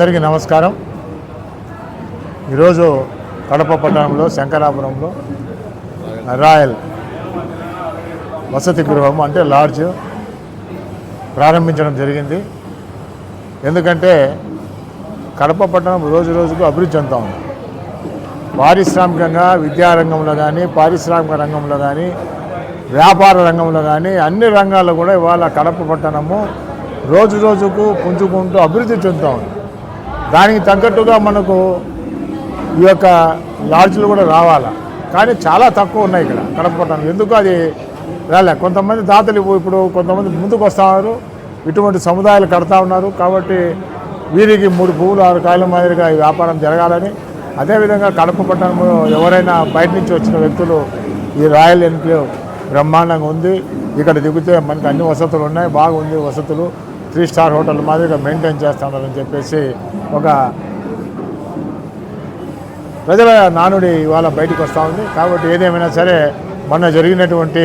అందరికీ నమస్కారం. ఈరోజు కడప పట్టణంలో శంకరాపురంలో రాయల్ వసతి గృహం అంటే లాడ్జ్ ప్రారంభించడం జరిగింది. ఎందుకంటే కడప పట్టణం రోజు రోజుకు అభివృద్ధి చెందుతూ ఉంది. పారిశ్రామికంగా విద్యారంగంలో కానీ, పారిశ్రామిక రంగంలో కానీ, వ్యాపార రంగంలో కానీ అన్ని రంగాల్లో కూడా ఇవాళ కడప పట్టణము రోజు రోజుకు పుంజుకుంటూ అభివృద్ధి చెందుతూ ఉంది. దానికి తగ్గట్టుగా మనకు ఈ యొక్క లాడ్జ్లు కూడా రావాలా, కానీ చాలా తక్కువ ఉన్నాయి ఇక్కడ కడప పట్టణం. ఎందుకు అది రాలే? కొంతమంది దాతలు ఇప్పుడు కొంతమంది ముందుకు వస్తున్నారు, ఇటువంటి సముదాయాలు కడతా ఉన్నారు. కాబట్టి వీరికి 3 పువ్వులు 6 కాయల మాదిరిగా ఈ వ్యాపారం జరగాలని, అదేవిధంగా కడప పట్టణంలో ఎవరైనా బయట నుంచి వచ్చిన వ్యక్తులు ఈ రాయల్ ఎన్క్లేవ్ బ్రహ్మాండంగా ఉంది, ఇక్కడ దిగితే మనకి అన్ని వసతులు ఉన్నాయి, బాగుంది వసతులు, 3 స్టార్ హోటల్ మాదిరిగా మెయింటైన్ చేస్తున్నారని చెప్పేసి ఒక ప్రజల నానుడి ఇవాళ బయటకు వస్తూ ఉంది. కాబట్టి ఏదేమైనా సరే మొన్న జరిగినటువంటి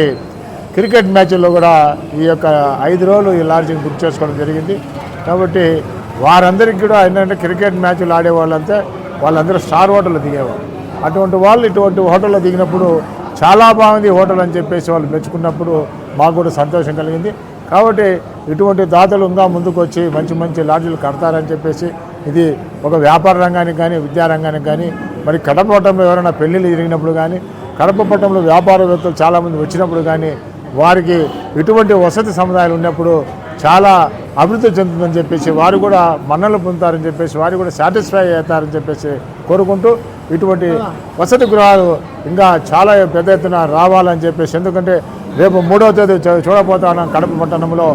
క్రికెట్ మ్యాచ్ల్లో కూడా ఈ యొక్క 5 రోజులు ఈ లాడ్జింగ్ బుక్ చేసుకోవడం జరిగింది. కాబట్టి వారందరికీ కూడా ఏంటంటే క్రికెట్ మ్యాచ్లు ఆడేవాళ్ళంటే వాళ్ళందరూ స్టార్ హోటల్లో దిగేవాళ్ళు. అటువంటి వాళ్ళు ఇటువంటి హోటల్లో దిగినప్పుడు చాలా బాగుంది హోటల్ అని చెప్పేసి వాళ్ళు మెచ్చుకున్నప్పుడు మాకు కూడా సంతోషం కలిగింది. కాబట్టి ఇటువంటి దాతలు ఇంకా ముందుకు వచ్చి మంచి మంచి లాడ్జీలు కడతారని చెప్పేసి, ఇది ఒక వ్యాపార రంగానికి కానీ, విద్యారంగానికి కానీ, మరి కడప పట్టణంలో ఎవరైనా పెళ్ళిళ్ళు జరిగినప్పుడు కానీ, కడప పట్టణంలో వ్యాపారవేత్తలు చాలామంది వచ్చినప్పుడు కానీ, వారికి ఇటువంటి వసతి సముదాయాలు ఉన్నప్పుడు చాలా అభివృద్ధి చెందుతుందని చెప్పేసి, వారు కూడా మన్నలు పొందుతారని చెప్పేసి, వారు కూడా సాటిస్ఫై అవుతారని చెప్పేసి కోరుకుంటూ, ఇటువంటి వసతి గృహాలు ఇంకా చాలా పెద్ద ఎత్తున రావాలని చెప్పేసి, ఎందుకంటే రేపు 3వ తేదీ చూడబోతా ఉన్నాం కడప పట్టణంలో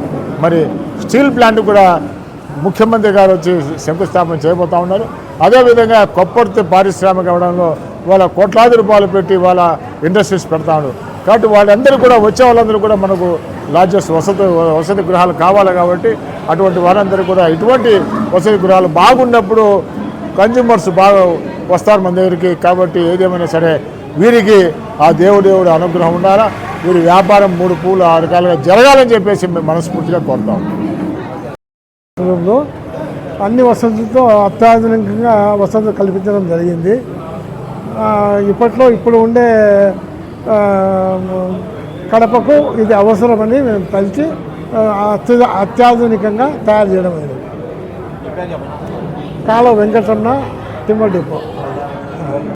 మరి స్టీల్ ప్లాంట్ కూడా ముఖ్యమంత్రి గారు వచ్చి శంకుస్థాపన చేయబోతూ ఉన్నారు. అదేవిధంగా కొప్పర్తి పారిశ్రామిక అవడంలో వాళ్ళ కోట్లాది రూపాయలు పెట్టి వాళ్ళ ఇండస్ట్రీస్ పెడతా ఉన్నారు. కాబట్టి వాళ్ళందరూ కూడా వచ్చే వాళ్ళందరూ కూడా మనకు లాడ్జెస్ వసతి గృహాలు కావాలి. కాబట్టి అటువంటి వారందరూ కూడా ఇటువంటి వసతి గృహాలు బాగున్నప్పుడు కన్జ్యూమర్స్ బాగా వస్తారు మన దగ్గరికి. కాబట్టి ఏదేమైనా సరే వీరికి ఆ దేవుడు అనుగ్రహం ఉండాలా, వీరి వ్యాపారం 3 పువ్వులు 6 కాయలుగా జరగాలని చెప్పేసి మేము మనస్ఫూర్తిగా కోరుతాం. అన్ని వసతులతో అత్యాధునికంగా వసతులు కల్పించడం జరిగింది. ఇప్పుడు ఉండే కడపకు ఇది అవసరమని మేము కలిసి అత్యాధునికంగా తయారు చేయడం అయింది. కాలువ వెంకటరమణ టిమ్మర్ డిపో.